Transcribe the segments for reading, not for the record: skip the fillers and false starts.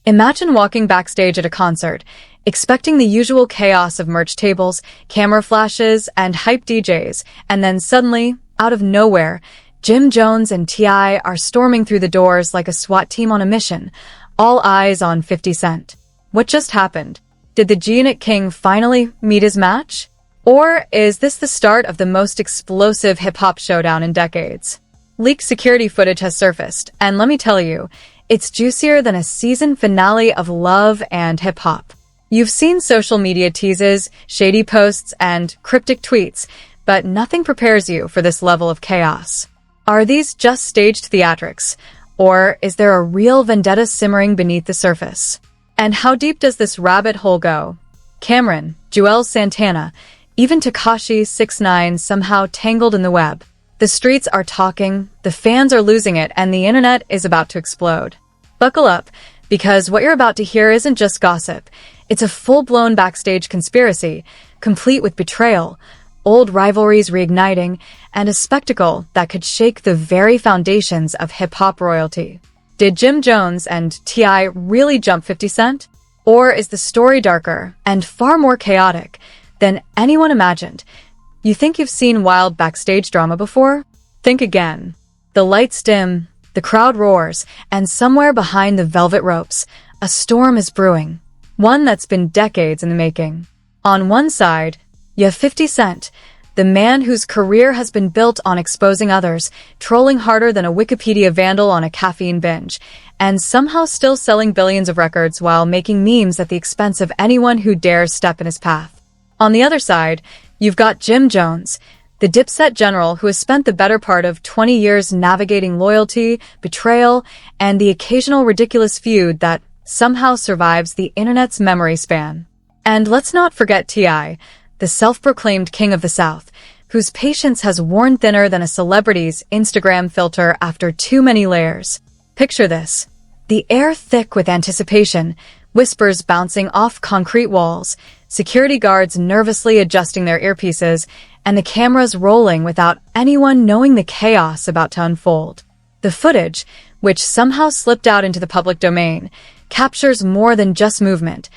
Imagine walking backstage at a concert, expecting the usual chaos of merch tables, camera flashes, and hype DJs, and then suddenly, out of nowhere, Jim Jones and T.I. are storming through the doors like a SWAT team on a mission, all eyes on 50 Cent. What just happened? Did the G-Unit King finally meet his match? Or is this the start of the most explosive hip-hop showdown in decades? Leaked security footage has surfaced, and let me tell you, it's juicier than a season finale of Love and Hip-Hop. You've seen social media teases, shady posts, and cryptic tweets, but nothing prepares you for this level of chaos. Are these just staged theatrics, or is there a real vendetta simmering beneath the surface? And how deep does this rabbit hole go? Cameron, Juelz Santana, even Tekashi 6ix9ine somehow tangled in the web. The streets are talking, the fans are losing it, and the internet is about to explode. Buckle up, because what you're about to hear isn't just gossip. It's a full-blown backstage conspiracy, complete with betrayal, old rivalries reigniting, and a spectacle that could shake the very foundations of hip-hop royalty. Did Jim Jones and T.I. really jump 50 Cent? Or is the story darker and far more chaotic than anyone imagined? You think you've seen wild backstage drama before? Think again. The lights dim, the crowd roars, and somewhere behind the velvet ropes, a storm is brewing. One that's been decades in the making. On one side, you have 50 Cent, the man whose career has been built on exposing others, trolling harder than a Wikipedia vandal on a caffeine binge, and somehow still selling billions of records while making memes at the expense of anyone who dares step in his path. On the other side, you've got Jim Jones, the Dipset general who has spent the better part of 20 years navigating loyalty, betrayal, and the occasional ridiculous feud that somehow survives the internet's memory span. And let's not forget T.I., the self-proclaimed king of the South, whose patience has worn thinner than a celebrity's Instagram filter after too many layers. Picture this. The air thick with anticipation, whispers bouncing off concrete walls, security guards nervously adjusting their earpieces, and the cameras rolling without anyone knowing the chaos about to unfold. The footage, which somehow slipped out into the public domain, captures more than just movement.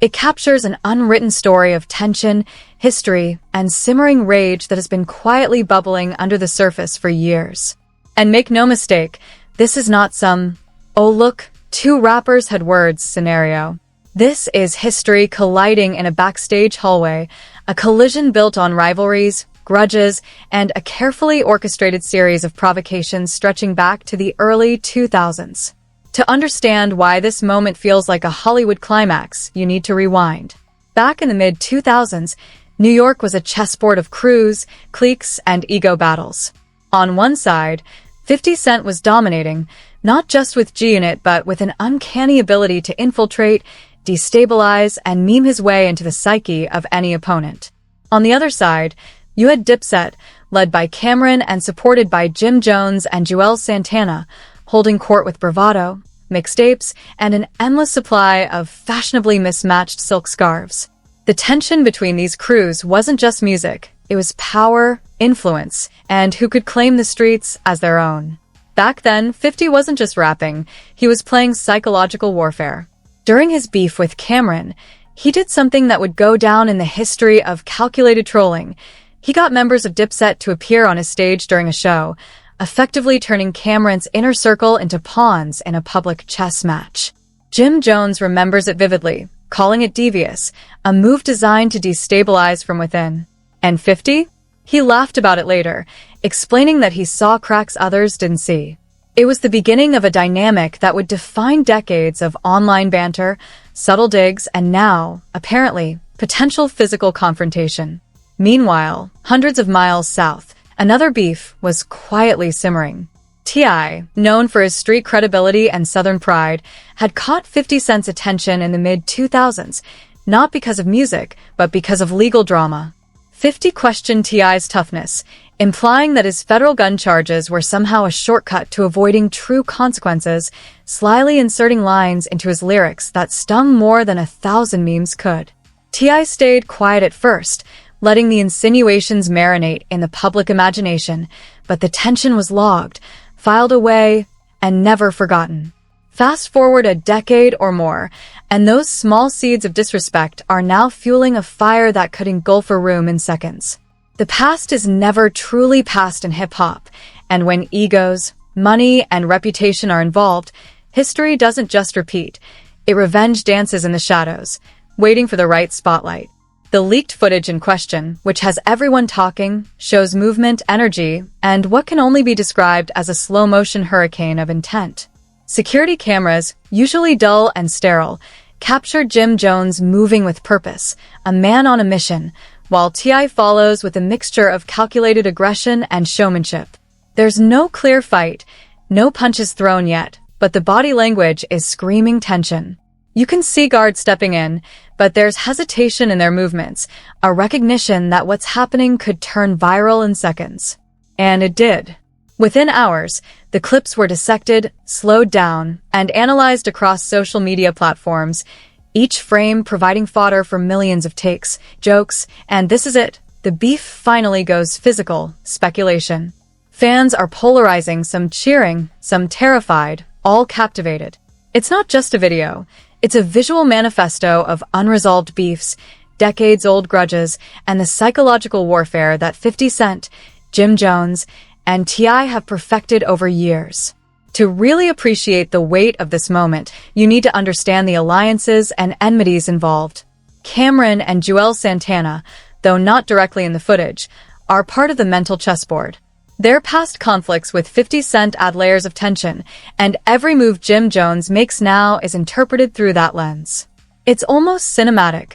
It captures an unwritten story of tension, history, and simmering rage that has been quietly bubbling under the surface for years. And make no mistake, this is not some, oh look, two rappers had words scenario. This is history colliding in a backstage hallway, a collision built on rivalries, grudges, and a carefully orchestrated series of provocations stretching back to the early 2000s. To understand why this moment feels like a Hollywood climax, you need to rewind. Back in the mid-2000s, New York was a chessboard of crews, cliques, and ego battles. On one side, 50 Cent was dominating, not just with G-Unit but with an uncanny ability to infiltrate, destabilize, and meme his way into the psyche of any opponent. On the other side, you had Dipset, led by Cameron and supported by Jim Jones and Juelz Santana, holding court with bravado, mixtapes, and an endless supply of fashionably mismatched silk scarves. The tension between these crews wasn't just music, it was power, influence, and who could claim the streets as their own. Back then, 50 wasn't just rapping, he was playing psychological warfare. During his beef with Cameron, he did something that would go down in the history of calculated trolling. He got members of Dipset to appear on his stage during a show, effectively turning Cameron's inner circle into pawns in a public chess match. Jim Jones remembers it vividly, calling it devious, a move designed to destabilize from within. And 50? He laughed about it later, explaining that he saw cracks others didn't see. It was the beginning of a dynamic that would define decades of online banter, subtle digs, and now, apparently, potential physical confrontation. Meanwhile, hundreds of miles south, another beef was quietly simmering. T.I., known for his street credibility and Southern pride, had caught 50 Cent's attention in the mid-2000s, not because of music, but because of legal drama. 50 questioned T.I.'s toughness, implying that his federal gun charges were somehow a shortcut to avoiding true consequences, slyly inserting lines into his lyrics that stung more than 1,000 memes could. T.I. stayed quiet at first, letting the insinuations marinate in the public imagination, but the tension was logged, filed away, and never forgotten. Fast forward a decade or more, and those small seeds of disrespect are now fueling a fire that could engulf a room in seconds. The past is never truly past in hip-hop, and when egos, money, and reputation are involved, history doesn't just repeat. It revenge dances in the shadows, waiting for the right spotlight. The leaked footage in question, which has everyone talking, shows movement, energy, and what can only be described as a slow-motion hurricane of intent. Security cameras, usually dull and sterile, captured Jim Jones moving with purpose, a man on a mission, while T.I. follows with a mixture of calculated aggression and showmanship. There's no clear fight, no punches thrown yet, but the body language is screaming tension. You can see guards stepping in, but there's hesitation in their movements, a recognition that what's happening could turn viral in seconds. And it did. Within hours, the clips were dissected, slowed down, and analyzed across social media platforms, each frame providing fodder for millions of takes, jokes, and this is it. The beef finally goes physical, speculation. Fans are polarizing, some cheering, some terrified, all captivated. It's not just a video. It's a visual manifesto of unresolved beefs, decades-old grudges, and the psychological warfare that 50 Cent, Jim Jones, and T.I. have perfected over years. To really appreciate the weight of this moment, you need to understand the alliances and enmities involved. Cameron and Joel Santana, though not directly in the footage, are part of the mental chessboard. Their past conflicts with 50 Cent add layers of tension, and every move Jim Jones makes now is interpreted through that lens. It's almost cinematic.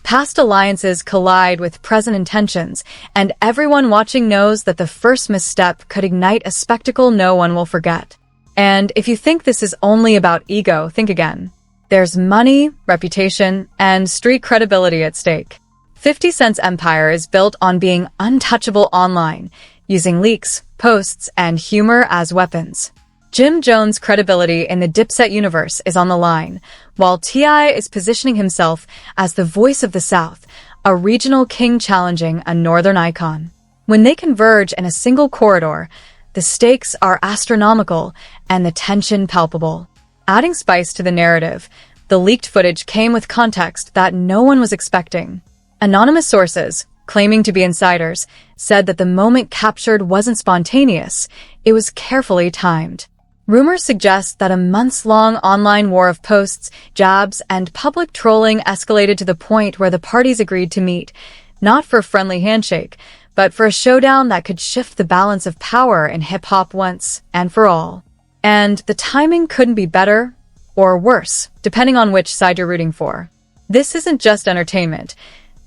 Past alliances collide with present intentions, and everyone watching knows that the first misstep could ignite a spectacle no one will forget. And if you think this is only about ego, think again. There's money, reputation, and street credibility at stake. 50 Cent's empire is built on being untouchable online, using leaks, posts, and humor as weapons. Jim Jones' credibility in the Dipset universe is on the line, while T.I. is positioning himself as the voice of the South, a regional king challenging a northern icon. When they converge in a single corridor, the stakes are astronomical and the tension palpable. Adding spice to the narrative, the leaked footage came with context that no one was expecting. Anonymous sources, claiming to be insiders, said that the moment captured wasn't spontaneous, it was carefully timed. Rumors suggest that a months-long online war of posts, jabs, and public trolling escalated to the point where the parties agreed to meet, not for a friendly handshake, but for a showdown that could shift the balance of power in hip-hop once and for all. And the timing couldn't be better or worse, depending on which side you're rooting for. This isn't just entertainment.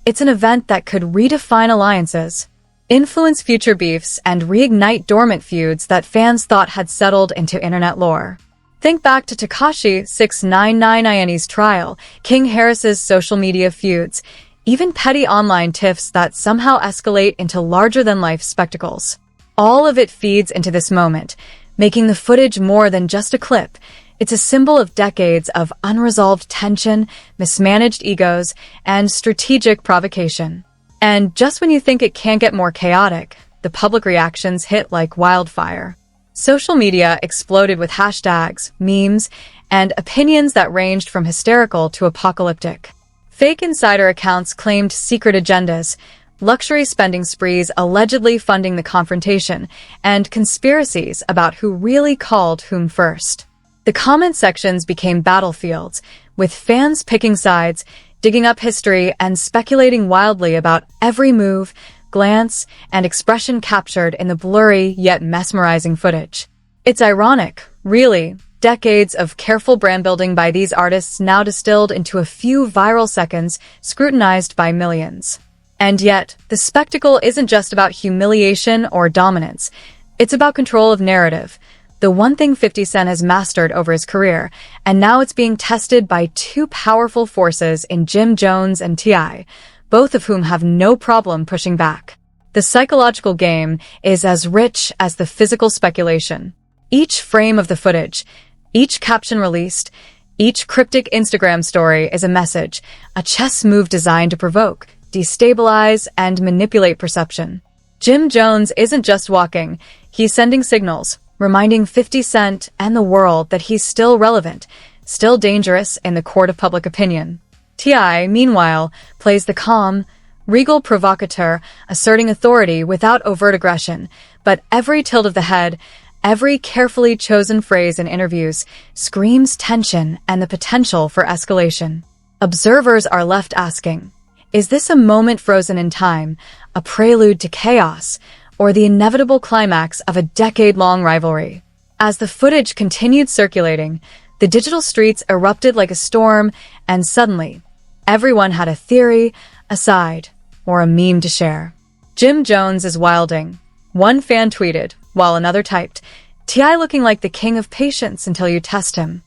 It's an event that could redefine alliances, influence future beefs, and reignite dormant feuds that fans thought had settled into internet lore. Think back to Tekashi 6ix9ine trial, King Harris's social media feuds, even petty online tiffs that somehow escalate into larger-than-life spectacles. All of it feeds into this moment, making the footage more than just a clip. It's a symbol of decades of unresolved tension, mismanaged egos, and strategic provocation. And just when you think it can't get more chaotic, the public reactions hit like wildfire. Social media exploded with hashtags, memes, and opinions that ranged from hysterical to apocalyptic. Fake insider accounts claimed secret agendas, luxury spending sprees allegedly funding the confrontation, and conspiracies about who really called whom first. The comment sections became battlefields, with fans picking sides, digging up history, and speculating wildly about every move, glance, and expression captured in the blurry yet mesmerizing footage. It's ironic, really, decades of careful brand building by these artists now distilled into a few viral seconds scrutinized by millions. And yet, the spectacle isn't just about humiliation or dominance. It's about control of narrative, the one thing 50 Cent has mastered over his career, and now it's being tested by two powerful forces in Jim Jones and T.I., both of whom have no problem pushing back. The psychological game is as rich as the physical speculation. Each frame of the footage, each caption released, each cryptic Instagram story is a message, a chess move designed to provoke, destabilize, and manipulate perception. Jim Jones isn't just walking, he's sending signals, reminding 50 Cent and the world that he's still relevant, still dangerous in the court of public opinion. T.I., meanwhile, plays the calm, regal provocateur, asserting authority without overt aggression, but every tilt of the head, every carefully chosen phrase in interviews screams tension and the potential for escalation. Observers are left asking, is this a moment frozen in time, a prelude to chaos, or the inevitable climax of a decade-long rivalry? As the footage continued circulating, the digital streets erupted like a storm, and suddenly, everyone had a theory, a side, or a meme to share. Jim Jones is wilding. One fan tweeted, while another typed, T.I. looking like the king of patience until you test him.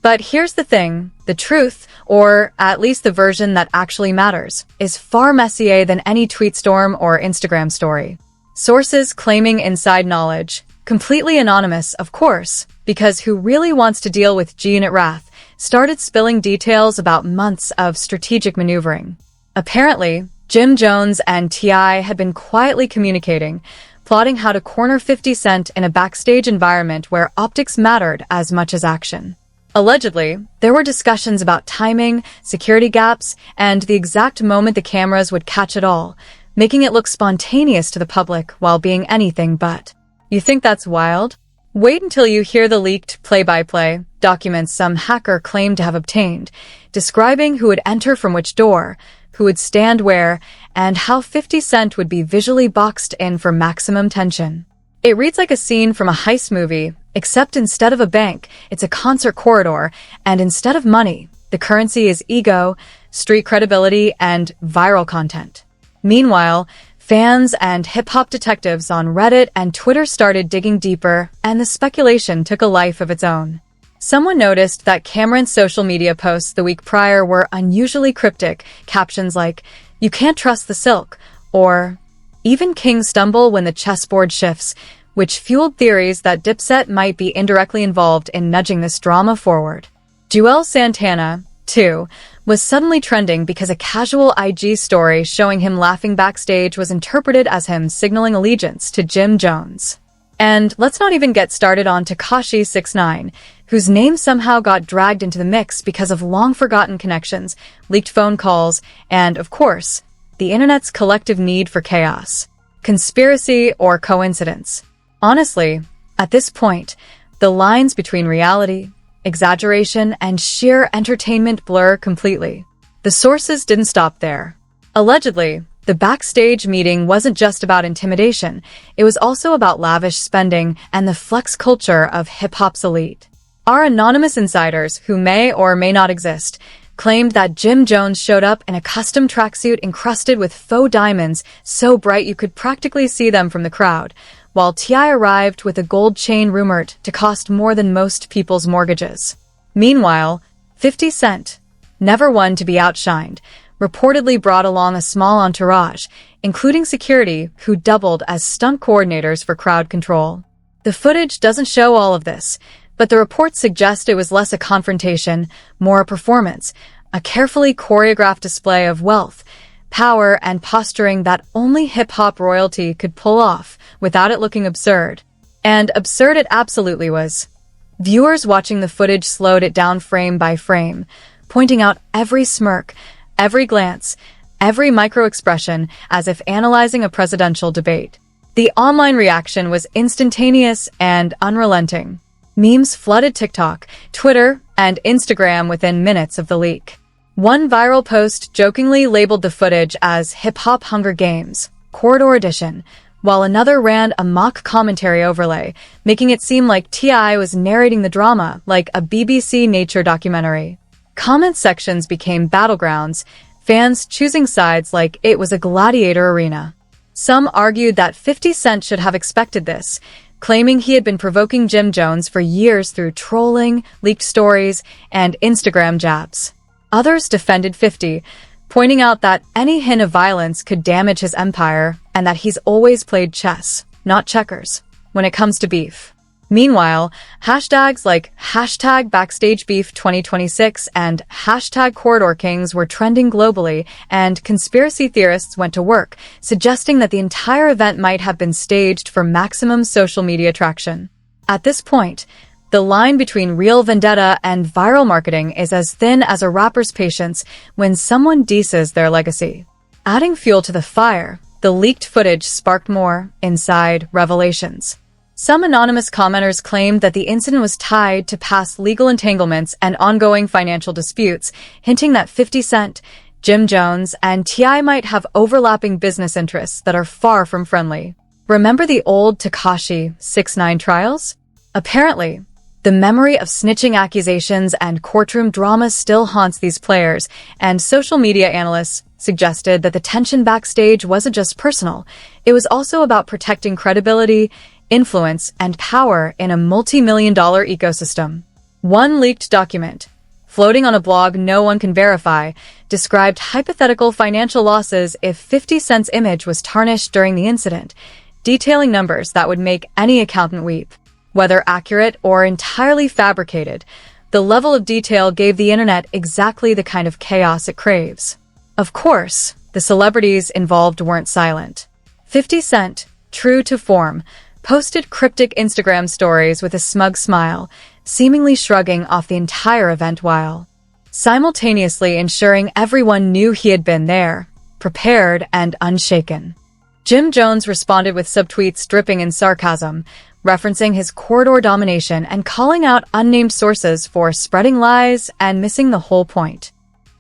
But here's the thing, the truth, or at least the version that actually matters, is far messier than any tweet storm or Instagram story. Sources claiming inside knowledge, completely anonymous, of course, because who really wants to deal with G-Unit wrath, started spilling details about months of strategic maneuvering. Apparently, Jim Jones and T.I. had been quietly communicating, plotting how to corner 50 Cent in a backstage environment where optics mattered as much as action. Allegedly, there were discussions about timing, security gaps, and the exact moment the cameras would catch it all, making it look spontaneous to the public while being anything but. You think that's wild? Wait until you hear the leaked play-by-play documents some hacker claimed to have obtained, describing who would enter from which door, who would stand where, and how 50 Cent would be visually boxed in for maximum tension. It reads like a scene from a heist movie, except instead of a bank, it's a concert corridor, and instead of money, the currency is ego, street credibility, and viral content. Meanwhile, fans and hip-hop detectives on Reddit and Twitter started digging deeper, and the speculation took a life of its own. Someone noticed that Cameron's social media posts the week prior were unusually cryptic, captions like, "You can't trust the silk," or "Even kings stumble when the chessboard shifts," which fueled theories that Dipset might be indirectly involved in nudging this drama forward. Joel Santana, too, was suddenly trending because a casual IG story showing him laughing backstage was interpreted as him signaling allegiance to Jim Jones. And let's not even get started on Tekashi 69, whose name somehow got dragged into the mix because of long-forgotten connections, leaked phone calls, and, of course, the internet's collective need for chaos. Conspiracy or coincidence? Honestly, at this point, the lines between reality, exaggeration, and sheer entertainment blur completely. The sources didn't stop there. Allegedly, the backstage meeting wasn't just about intimidation, it was also about lavish spending and the flex culture of hip-hop's elite. Our anonymous insiders, who may or may not exist, claimed that Jim Jones showed up in a custom tracksuit encrusted with faux diamonds so bright you could practically see them from the crowd, while T.I. arrived with a gold chain rumored to cost more than most people's mortgages. Meanwhile, 50 Cent, never one to be outshined, reportedly brought along a small entourage, including security who doubled as stunt coordinators for crowd control. The footage doesn't show all of this, but the reports suggest it was less a confrontation, more a performance, a carefully choreographed display of wealth, power, and posturing that only hip-hop royalty could pull off without it looking absurd. And absurd it absolutely was. Viewers watching the footage slowed it down frame by frame, pointing out every smirk, every glance, every micro-expression as if analyzing a presidential debate. The online reaction was instantaneous and unrelenting. Memes flooded TikTok, Twitter, and Instagram within minutes of the leak. One viral post jokingly labeled the footage as Hip-Hop Hunger Games, Corridor Edition, while another ran a mock commentary overlay, making it seem like T.I. was narrating the drama like a BBC Nature documentary. Comment sections became battlegrounds, fans choosing sides like it was a gladiator arena. Some argued that 50 Cent should have expected this, claiming he had been provoking Jim Jones for years through trolling, leaked stories, and Instagram jabs. Others defended 50, pointing out that any hint of violence could damage his empire and that he's always played chess, not checkers, when it comes to beef. Meanwhile, hashtags like #BackstageBeef2026 and #CorridorKings were trending globally, and conspiracy theorists went to work, suggesting that the entire event might have been staged for maximum social media traction. At this point, the line between real vendetta and viral marketing is as thin as a rapper's patience when someone disses their legacy. Adding fuel to the fire, the leaked footage sparked more inside revelations. Some anonymous commenters claimed that the incident was tied to past legal entanglements and ongoing financial disputes, hinting that 50 Cent, Jim Jones, and T.I. might have overlapping business interests that are far from friendly. Remember the old Tekashi 6ix9ine trials? Apparently, the memory of snitching accusations and courtroom drama still haunts these players, and social media analysts suggested that the tension backstage wasn't just personal, it was also about protecting credibility, influence, and power in a multi-million-dollar ecosystem. One leaked document, floating on a blog no one can verify, described hypothetical financial losses if 50 Cent's image was tarnished during the incident, detailing numbers that would make any accountant weep. Whether accurate or entirely fabricated, the level of detail gave the internet exactly the kind of chaos it craves. Of course, the celebrities involved weren't silent. 50 Cent, true to form, posted cryptic Instagram stories with a smug smile, seemingly shrugging off the entire event while simultaneously ensuring everyone knew he had been there, prepared and unshaken. Jim Jones responded with subtweets dripping in sarcasm, referencing his corridor domination and calling out unnamed sources for spreading lies and missing the whole point.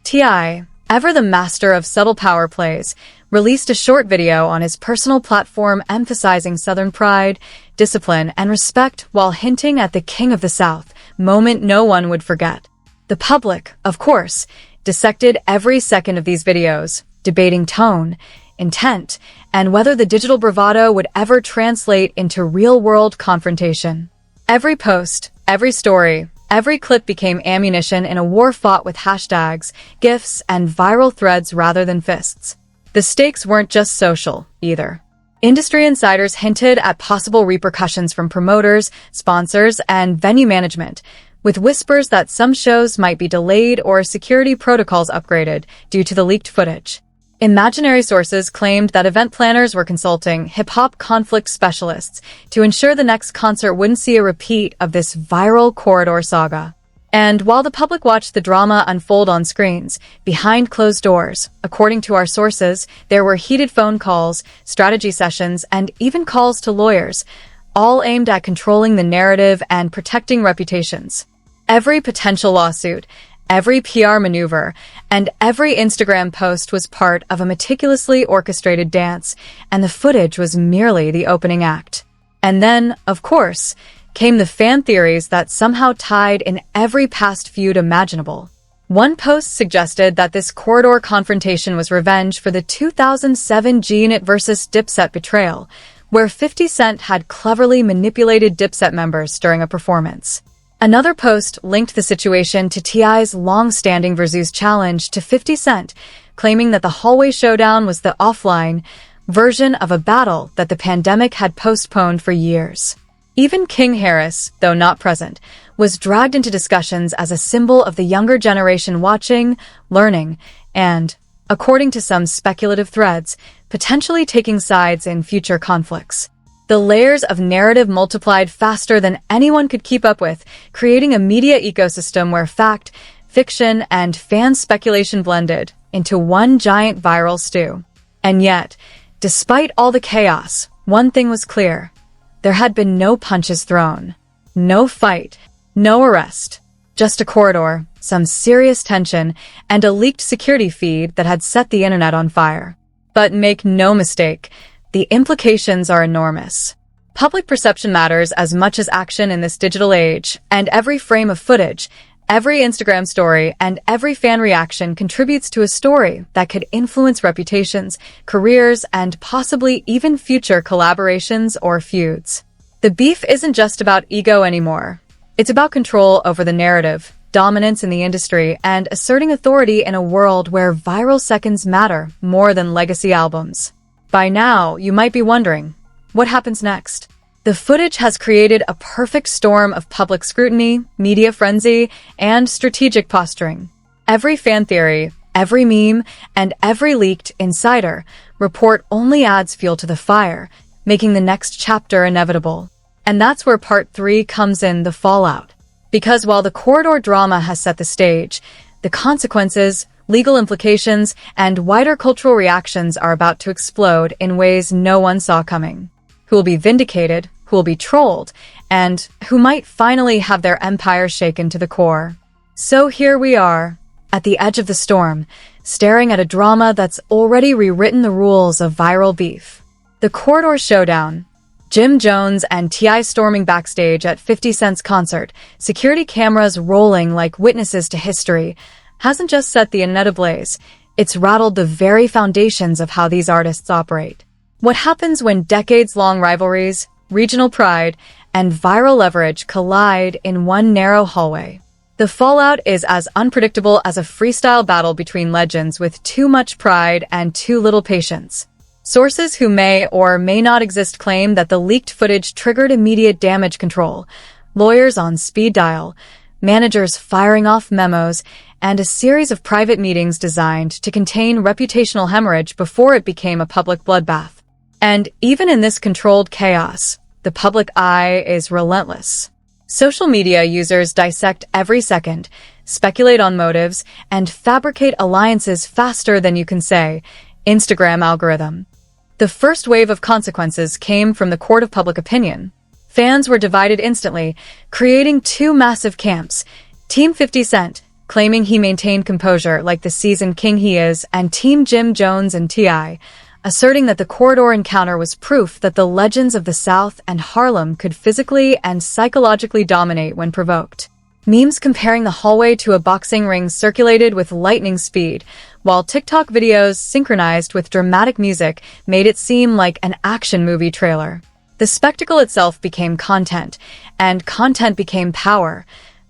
T.I., ever the master of subtle power plays, released a short video on his personal platform emphasizing Southern pride, discipline, and respect while hinting at the King of the South, moment no one would forget. The public, of course, dissected every second of these videos, debating tone, intent, and whether the digital bravado would ever translate into real-world confrontation. Every post, every story, every clip became ammunition in a war fought with hashtags, GIFs, and viral threads rather than fists. The stakes weren't just social, either. Industry insiders hinted at possible repercussions from promoters, sponsors, and venue management, with whispers that some shows might be delayed or security protocols upgraded due to the leaked footage. Imaginary sources claimed that event planners were consulting hip-hop conflict specialists to ensure the next concert wouldn't see a repeat of this viral corridor saga. And while the public watched the drama unfold on screens, behind closed doors, according to our sources, there were heated phone calls, strategy sessions, and even calls to lawyers, all aimed at controlling the narrative and protecting reputations. Every potential lawsuit, every PR maneuver, and every Instagram post was part of a meticulously orchestrated dance, and the footage was merely the opening act. And then, of course, came the fan theories that somehow tied in every past feud imaginable. One post suggested that this corridor confrontation was revenge for the 2007 G-Unit vs. Dipset betrayal, where 50 Cent had cleverly manipulated Dipset members during a performance. Another post linked the situation to T.I.'s long-standing Versus challenge to 50 Cent, claiming that the hallway showdown was the offline version of a battle that the pandemic had postponed for years. Even King Harris, though not present, was dragged into discussions as a symbol of the younger generation watching, learning, and, according to some speculative threads, potentially taking sides in future conflicts. The layers of narrative multiplied faster than anyone could keep up with, creating a media ecosystem where fact, fiction, and fan speculation blended into one giant viral stew. And yet, despite all the chaos, one thing was clear. There had been no punches thrown, no fight, no arrest, just a corridor, some serious tension, and a leaked security feed that had set the internet on fire. But make no mistake, the implications are enormous. Public perception matters as much as action in this digital age, and every frame of footage, every Instagram story, and every fan reaction contributes to a story that could influence reputations, careers, and possibly even future collaborations or feuds. The beef isn't just about ego anymore. It's about control over the narrative, dominance in the industry, and asserting authority in a world where viral seconds matter more than legacy albums. By now, you might be wondering, what happens next? The footage has created a perfect storm of public scrutiny, media frenzy, and strategic posturing. Every fan theory, every meme, and every leaked insider report only adds fuel to the fire, making the next chapter inevitable. And that's where part 3 comes in, the fallout. Because while the corridor drama has set the stage, the consequences, legal implications, and wider cultural reactions are about to explode in ways no one saw coming. Who will be vindicated, who will be trolled, and who might finally have their empire shaken to the core. So here we are, at the edge of the storm, staring at a drama that's already rewritten the rules of viral beef. The Corridor Showdown. Jim Jones and T.I. storming backstage at 50 Cent's concert, security cameras rolling like witnesses to history, hasn't just set the internet ablaze, it's rattled the very foundations of how these artists operate. What happens when decades-long rivalries, regional pride, and viral leverage collide in one narrow hallway? The fallout is as unpredictable as a freestyle battle between legends with too much pride and too little patience. Sources who may or may not exist claim that the leaked footage triggered immediate damage control, lawyers on speed dial, managers firing off memos, and a series of private meetings designed to contain reputational hemorrhage before it became a public bloodbath. And even in this controlled chaos, the public eye is relentless. Social media users dissect every second, speculate on motives, and fabricate alliances faster than you can say, Instagram algorithm. The first wave of consequences came from the court of public opinion. Fans were divided instantly, creating two massive camps. Team 50 Cent, claiming he maintained composure like the seasoned king he is, and Team Jim Jones and T.I., asserting that the corridor encounter was proof that the legends of the South and Harlem could physically and psychologically dominate when provoked. Memes comparing the hallway to a boxing ring circulated with lightning speed, while TikTok videos synchronized with dramatic music made it seem like an action movie trailer. The spectacle itself became content, and content became power,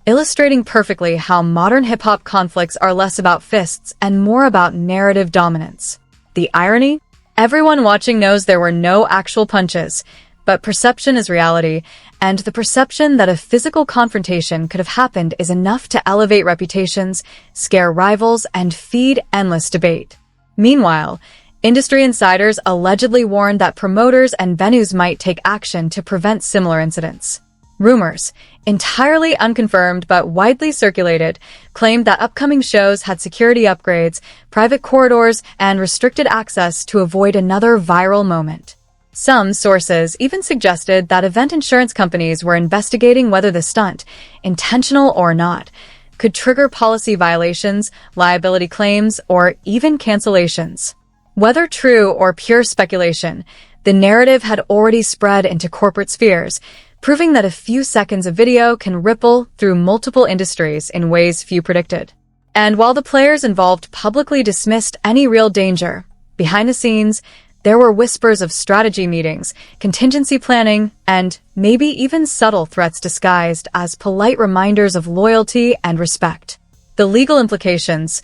illustrating perfectly how modern hip-hop conflicts are less about fists and more about narrative dominance. The irony? Everyone watching knows there were no actual punches, but perception is reality, and the perception that a physical confrontation could have happened is enough to elevate reputations, scare rivals, and feed endless debate. Meanwhile, industry insiders allegedly warned that promoters and venues might take action to prevent similar incidents. Rumors, entirely unconfirmed but widely circulated, claimed that upcoming shows had security upgrades, private corridors, and restricted access to avoid another viral moment. Some sources even suggested that event insurance companies were investigating whether the stunt, intentional or not, could trigger policy violations, liability claims, or even cancellations. Whether true or pure speculation, the narrative had already spread into corporate spheres, proving that a few seconds of video can ripple through multiple industries in ways few predicted. And while the players involved publicly dismissed any real danger, behind the scenes, there were whispers of strategy meetings, contingency planning, and maybe even subtle threats disguised as polite reminders of loyalty and respect. The legal implications,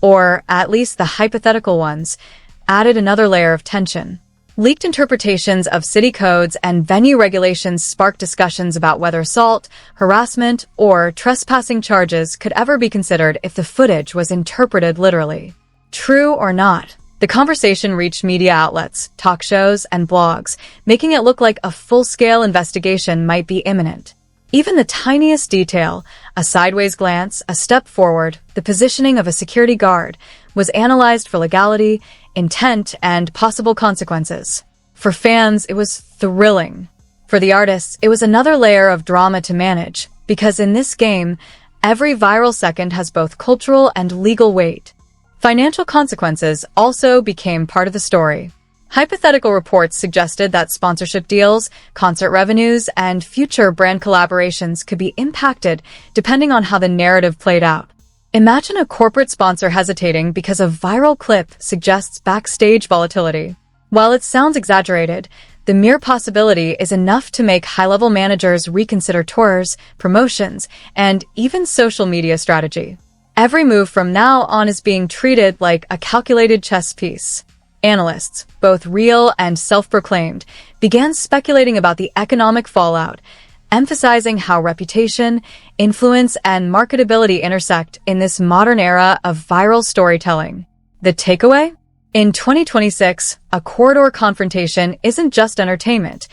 or at least the hypothetical ones, added another layer of tension. Leaked interpretations of city codes and venue regulations sparked discussions about whether assault, harassment, or trespassing charges could ever be considered if the footage was interpreted literally. True or not, the conversation reached media outlets, talk shows, and blogs, making it look like a full-scale investigation might be imminent. Even the tiniest detail, a sideways glance, a step forward, the positioning of a security guard, was analyzed for legality, intent, and possible consequences. For fans, it was thrilling. For the artists, it was another layer of drama to manage, because in this game, every viral second has both cultural and legal weight. Financial consequences also became part of the story. Hypothetical reports suggested that sponsorship deals, concert revenues, and future brand collaborations could be impacted depending on how the narrative played out. Imagine a corporate sponsor hesitating because a viral clip suggests backstage volatility. While it sounds exaggerated, the mere possibility is enough to make high-level managers reconsider tours, promotions, and even social media strategy. Every move from now on is being treated like a calculated chess piece. Analysts, both real and self-proclaimed, began speculating about the economic fallout, emphasizing how reputation, influence, and marketability intersect in this modern era of viral storytelling. The takeaway? In 2026, a corridor confrontation isn't just entertainment.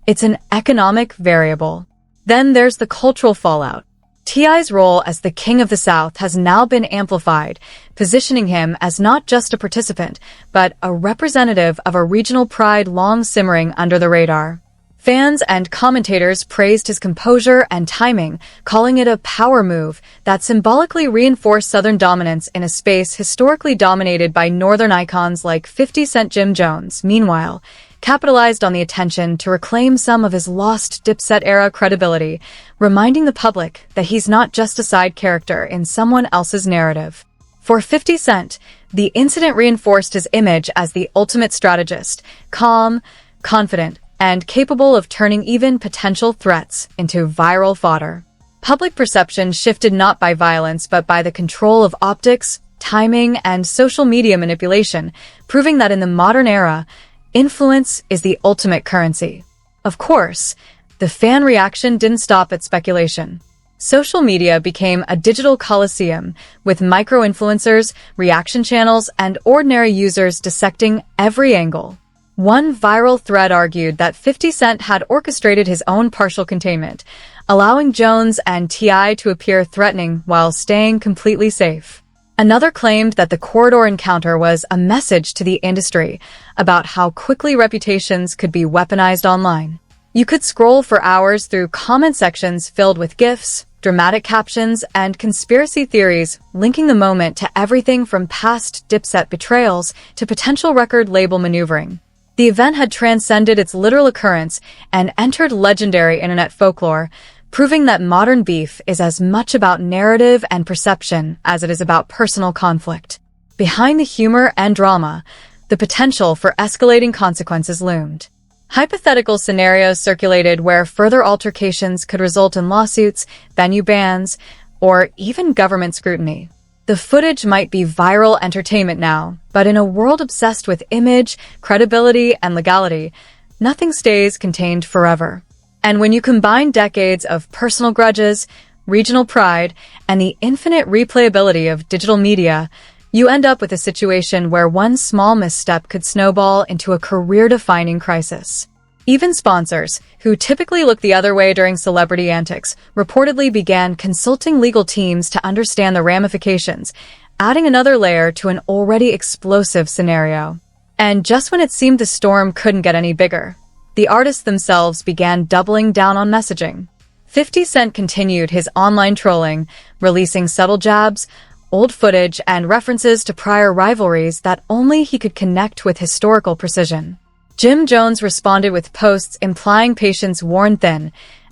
It's an economic variable. Then there's the cultural fallout. T.I.'s role as the King of the South has now been amplified, positioning him as not just a participant, but a representative of a regional pride long simmering under the radar. Fans and commentators praised his composure and timing, calling it a power move that symbolically reinforced Southern dominance in a space historically dominated by Northern icons like 50 Cent. Jim Jones, meanwhile, capitalized on the attention to reclaim some of his lost Dipset-era credibility, reminding the public that he's not just a side character in someone else's narrative. For 50 Cent, the incident reinforced his image as the ultimate strategist, calm, confident, and capable of turning even potential threats into viral fodder. Public perception shifted not by violence but by the control of optics, timing, and social media manipulation, proving that in the modern era, influence is the ultimate currency. Of course, the fan reaction didn't stop at speculation. Social media became a digital coliseum, with micro-influencers, reaction channels, and ordinary users dissecting every angle. One viral thread argued that 50 Cent had orchestrated his own partial containment, allowing Jones and T.I. to appear threatening while staying completely safe. Another claimed that the corridor encounter was a message to the industry about how quickly reputations could be weaponized online. You could scroll for hours through comment sections filled with GIFs, dramatic captions, and conspiracy theories linking the moment to everything from past Dipset betrayals to potential record label maneuvering. The event had transcended its literal occurrence and entered legendary internet folklore, proving that modern beef is as much about narrative and perception as it is about personal conflict. Behind the humor and drama, the potential for escalating consequences loomed. Hypothetical scenarios circulated where further altercations could result in lawsuits, venue bans, or even government scrutiny. The footage might be viral entertainment now, but in a world obsessed with image, credibility, and legality, nothing stays contained forever. And when you combine decades of personal grudges, regional pride, and the infinite replayability of digital media, you end up with a situation where one small misstep could snowball into a career-defining crisis. Even sponsors, who typically look the other way during celebrity antics, reportedly began consulting legal teams to understand the ramifications, adding another layer to an already explosive scenario. And just when it seemed the storm couldn't get any bigger, the artists themselves began doubling down on messaging. 50 Cent continued his online trolling, releasing subtle jabs, old footage, and references to prior rivalries that only he could connect with historical precision. Jim Jones responded with posts implying patience worn thin,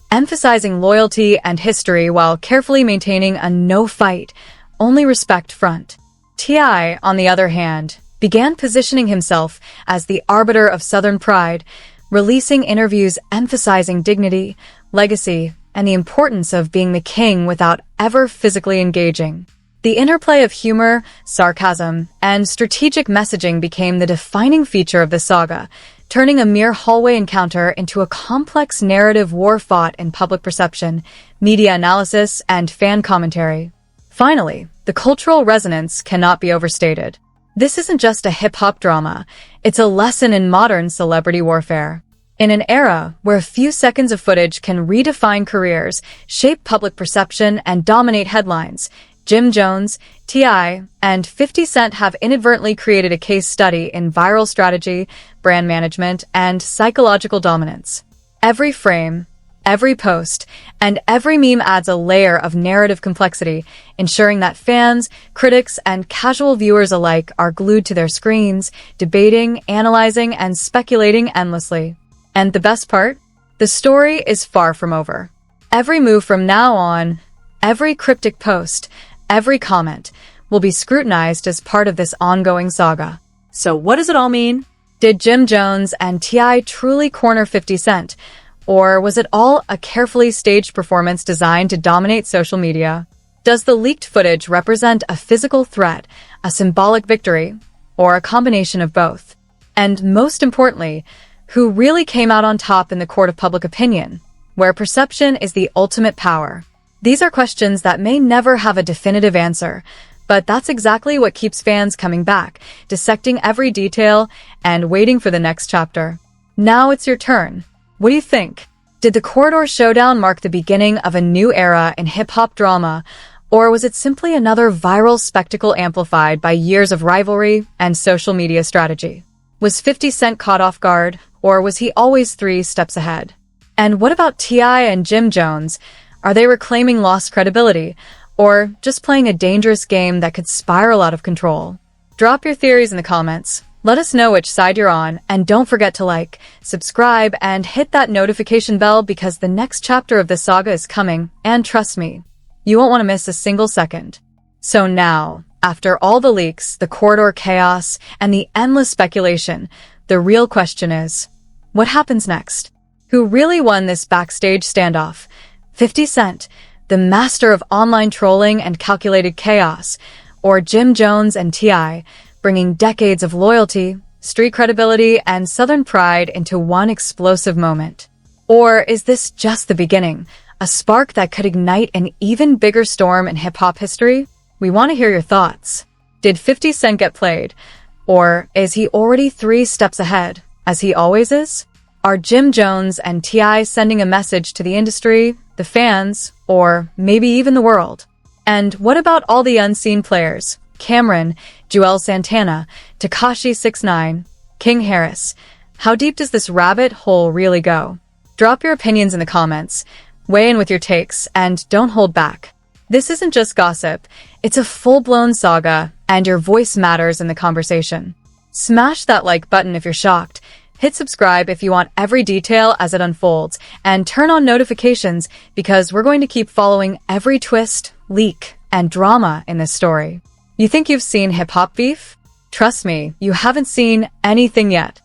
emphasizing loyalty and history while carefully maintaining a no-fight, only respect front. T.I., on the other hand, began positioning himself as the arbiter of Southern pride, releasing interviews emphasizing dignity, legacy, and the importance of being the king without ever physically engaging. The interplay of humor, sarcasm, and strategic messaging became the defining feature of the saga, turning a mere hallway encounter into a complex narrative war fought in public perception, media analysis, and fan commentary. Finally, the cultural resonance cannot be overstated. This isn't just a hip-hop drama, it's a lesson in modern celebrity warfare. In an era where a few seconds of footage can redefine careers, shape public perception, and dominate headlines, Jim Jones, T.I., and 50 Cent have inadvertently created a case study in viral strategy, brand management, and psychological dominance. Every frame, every post, and every meme adds a layer of narrative complexity, ensuring that fans, critics, and casual viewers alike are glued to their screens, debating, analyzing, and speculating endlessly. And the best part? The story is far from over. Every move from now on, every cryptic post, every comment, will be scrutinized as part of this ongoing saga. So what does it all mean? Did Jim Jones and T.I. truly corner 50 Cent? Or was it all a carefully staged performance designed to dominate social media? Does the leaked footage represent a physical threat, a symbolic victory, or a combination of both? And most importantly, who really came out on top in the court of public opinion, where perception is the ultimate power? These are questions that may never have a definitive answer, but that's exactly what keeps fans coming back, dissecting every detail and waiting for the next chapter. Now it's your turn. What do you think? Did the Corridor Showdown mark the beginning of a new era in hip-hop drama, or was it simply another viral spectacle amplified by years of rivalry and social media strategy? Was 50 Cent caught off guard, or was he always 3 steps ahead? And what about T.I. and Jim Jones? Are they reclaiming lost credibility, or just playing a dangerous game that could spiral out of control? Drop your theories in the comments. Let us know which side you're on, and don't forget to like, subscribe, and hit that notification bell because the next chapter of this saga is coming, and trust me, you won't want to miss a single second. So now, after all the leaks, the corridor chaos, and the endless speculation, the real question is, what happens next? Who really won this backstage standoff? 50 Cent, the master of online trolling and calculated chaos, or Jim Jones and T.I., bringing decades of loyalty, street credibility, and Southern pride into one explosive moment? Or is this just the beginning, a spark that could ignite an even bigger storm in hip-hop history? We want to hear your thoughts. Did 50 Cent get played? Or is he already 3 steps ahead, as he always is? Are Jim Jones and T.I. sending a message to the industry, the fans, or maybe even the world? And what about all the unseen players? Cameron, Joel Santana, Tekashi 6ix9ine, King Harris. How deep does this rabbit hole really go? Drop your opinions in the comments, weigh in with your takes, and don't hold back. This isn't just gossip, it's a full-blown saga, and your voice matters in the conversation. Smash that like button if you're shocked, hit subscribe if you want every detail as it unfolds, and turn on notifications because we're going to keep following every twist, leak, and drama in this story. You think you've seen hip-hop beef? Trust me, you haven't seen anything yet.